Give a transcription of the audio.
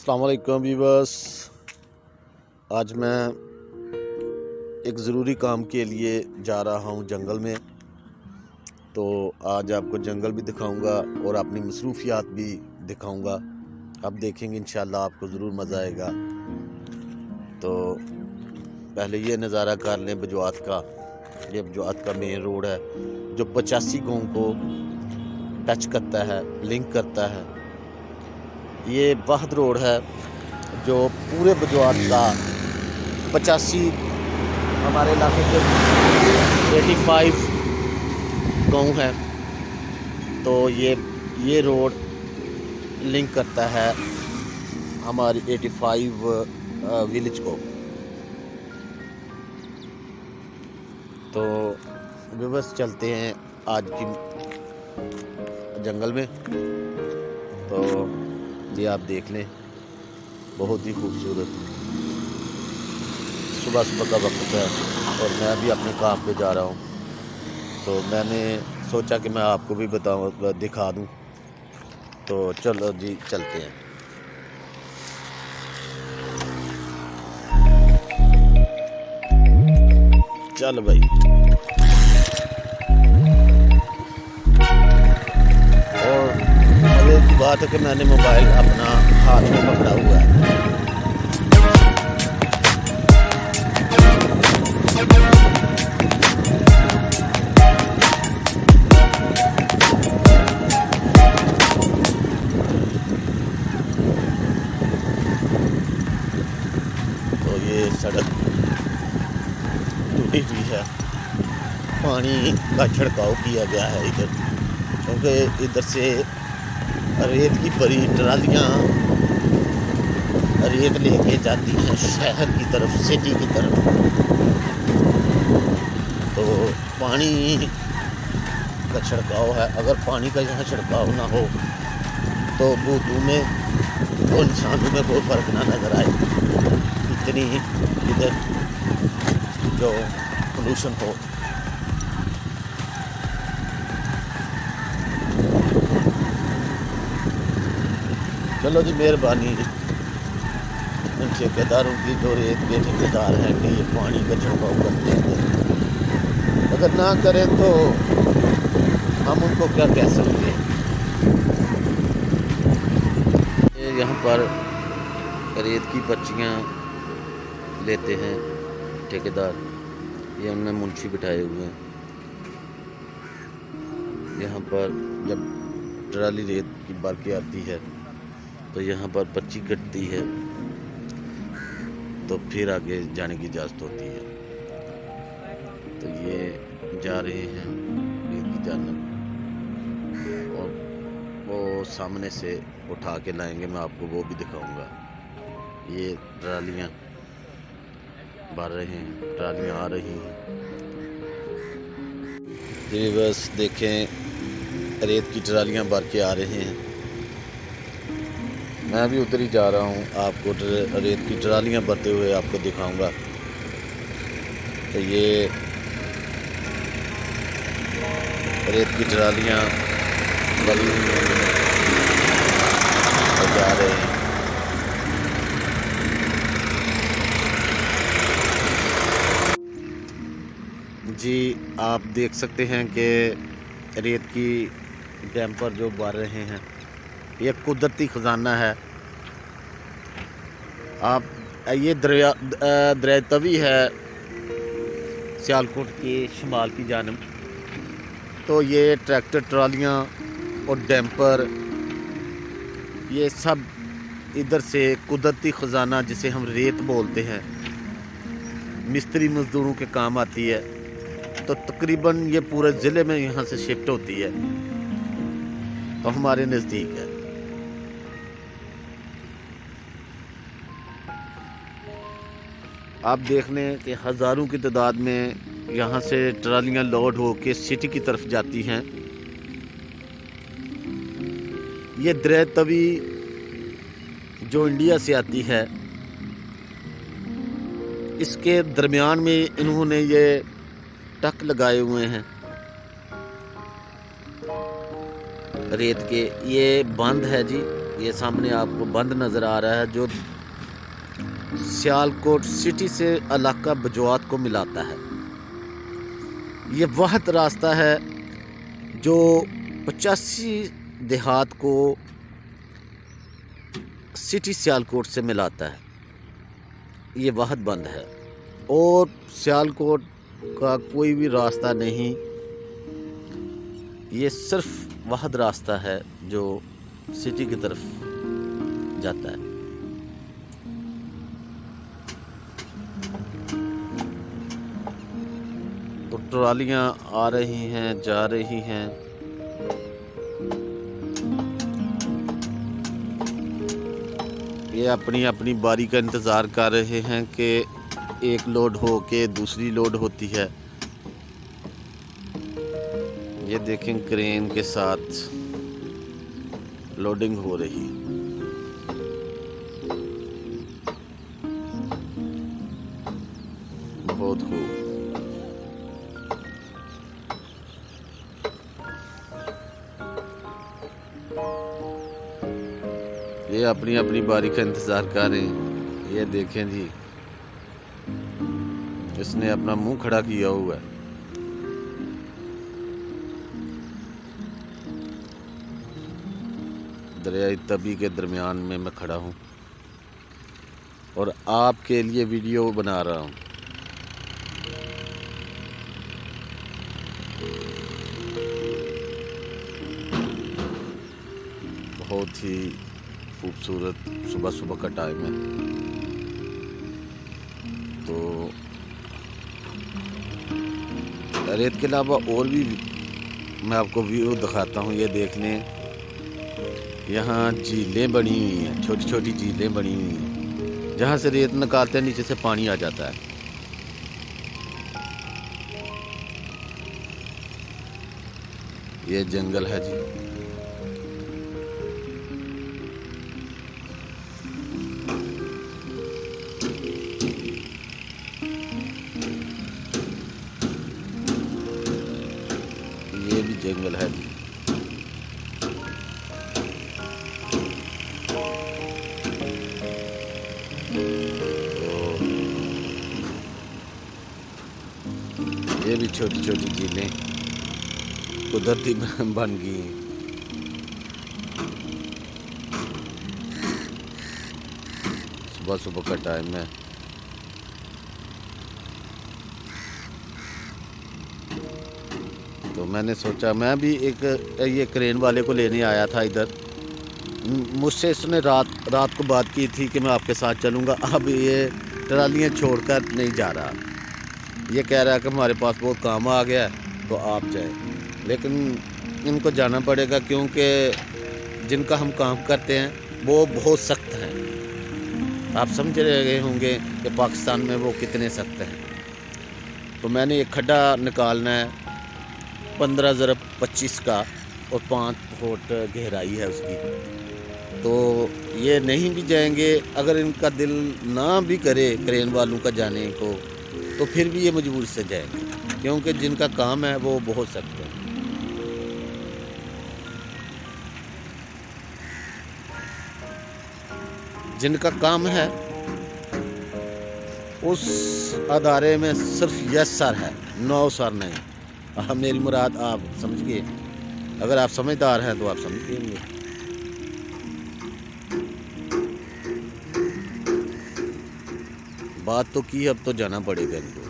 अस्सलाम वालेकुम व्यूअर्स। आज मैं एक ज़रूरी काम के लिए जा रहा हूँ जंगल में। तो आज आपको जंगल भी दिखाऊंगा और अपनी मसरूफियात भी दिखाऊंगा। आप देखेंगे इंशाल्लाह आपको ज़रूर मज़ा आएगा। तो पहले ये नज़ारा कर लें बजवात का। ये बजवात का मेन रोड है जो 85 गाँव को टच करता है, लिंक करता है। ये वाहद रोड है जो पूरे बजवात का 85 हमारे इलाके के 85 गाँव है। तो ये रोड लिंक करता है हमारी 85 विलेज को। तो व्यूअर्स चलते हैं आज की जंगल में। तो ये आप देख लें, बहुत ही खूबसूरत सुबह सुबह का वक्त है और मैं भी अपने काम पे जा रहा हूँ। तो मैंने सोचा कि मैं आपको भी दिखा दूँ। तो चलो जी चलते हैं। चल भाई। और मज़े की बात है कि मैंने मोबाइल अपना हाथ में पकड़ा हुआ है। तो ये सड़क टूटी हुई है, पानी का छिड़काव किया गया है इधर, क्योंकि इधर से रेत की बड़ी ट्रालियाँ रेत लेके जाती हैं शहर की तरफ, सिटी की तरफ। तो पानी का छिड़काव है। अगर पानी का यहाँ छिड़काव ना हो तो बूंदों में और इंसानों में कोई फ़र्क ना नज़र आए। इतनी इधर जो पोल्यूशन हो। चलो जी, मेहरबानी इन ठेकेदारों की जो रेत के ठेकेदार हैं कि ये पानी का छिड़काव करते हैं। अगर ना करें तो हम उनको क्या कह सकते हैं। यहाँ पर रेत की पर्चियाँ लेते हैं ठेकेदार। ये उनने मुंशी बिठाए हुए हैं। यहाँ पर जब ट्राली रेत की भर के आती है तो यहाँ पर पर्ची कटती है, तो फिर आगे जाने की इजाज़त होती है। तो ये जा रहे हैं रेत की जानब और वो सामने से उठा के लाएंगे, मैं आपको वो भी दिखाऊंगा। ये ट्रालियाँ भर रहे हैं, ट्रालियाँ आ रही हैं। ये बस देखें, रेत की ट्रालियाँ भर के आ रहे हैं। मैं भी उधर ही जा रहा हूँ, आपको रेत की ट्रालियाँ भरते हुए आपको दिखाऊंगा। तो ये रेत की ट्रालियाँ भरी जा रहे हैं। जी आप देख सकते हैं कि रेत की डैम्पर जो भर रहे हैं, ये कुदरती ख़जाना है। आप ये दरिया तवी है सियालकोट के शुमाल की जानब। तो ये ट्रैक्टर ट्रालियाँ और डैम्पर ये सब इधर से कुदरती ख़जाना जिसे हम रेत बोलते हैं, मिस्त्री मज़दूरों के काम आती है। तो तकरीबन ये पूरे ज़िले में यहाँ से शिफ्ट होती है, तो हमारे नज़दीक है। आप देख लें कि हज़ारों की तादाद में यहाँ से ट्रालियाँ लोड हो के सिटी की तरफ जाती हैं। ये दरिया तवी जो इंडिया से आती है, इसके दरमियान में इन्होंने ये टक लगाए हुए हैं रेत के। ये बंद है जी, ये सामने आपको बंद नज़र आ रहा है जो सियालकोट सिटी से इलाका बजौत को मिलाता है। ये वह रास्ता है जो 85 देहात को सिटी सियालकोट से मिलाता है। ये वाहद बंद है और सियालकोट का कोई भी रास्ता नहीं, ये सिर्फ वाहद रास्ता है जो सिटी की तरफ जाता है। तो ट्रालियां आ रही हैं, जा रही हैं। ये अपनी अपनी बारी का इंतज़ार कर रहे हैं कि एक लोड हो के दूसरी लोड होती है। ये देखें क्रेन के साथ लोडिंग हो रही। बहुत खूब। ये अपनी अपनी बारी का इंतज़ार कर रहे हैं। ये देखें जी, इसने अपना मुंह खड़ा किया हुआ है। दरियाई तबी के दरमियान में मैं खड़ा हूँ और आपके लिए वीडियो बना रहा हूँ। बहुत ही खूबसूरत सुबह सुबह का टाइम है। तो रेत के अलावा और भी मैं आपको व्यू दिखाता हूँ। ये देख लें, यहाँ झीलें बनी हुई हैं, छोटी छोटी झीलें बनी हुई हैं, जहाँ से रेत निकालते हैं नीचे से पानी आ जाता है। ये जंगल है जी। ये भी जंगल है जी। ये भी छोटी छोटी झीलें कुदरती बन गई हैं। सुबह सुबह का टाइम है। तो मैंने सोचा मैं भी एक ये क्रेन वाले को लेने आया था इधर। मुझसे इसने रात को बात की थी कि मैं आपके साथ चलूँगा। अब ये ट्रालियाँ छोड़कर नहीं जा रहा। ये कह रहा है कि हमारे पास बहुत काम आ गया है तो आप जाएं, लेकिन इनको जाना पड़ेगा क्योंकि जिनका हम काम करते हैं वो बहुत सख्त हैं। आप समझ रहे होंगे कि पाकिस्तान में वो कितने सख्त हैं। तो मैंने एक खड्डा निकालना है 15x25 का और 5 फुट गहराई है उसकी। तो ये नहीं भी जाएंगे, अगर इनका दिल ना भी करे क्रेन वालों का जाने को तो फिर भी ये मजबूरी से जाएंगे, क्योंकि जिनका काम है वो बहुत सख्त है। जिनका काम है उस अदारे में सिर्फ यस सर है, नो सर नहीं। अब मेरी मुराद आप समझ गए। अगर आप समझदार हैं तो आप समझ लेंगे। बात तो की, अब तो जाना पड़ेगा इनको।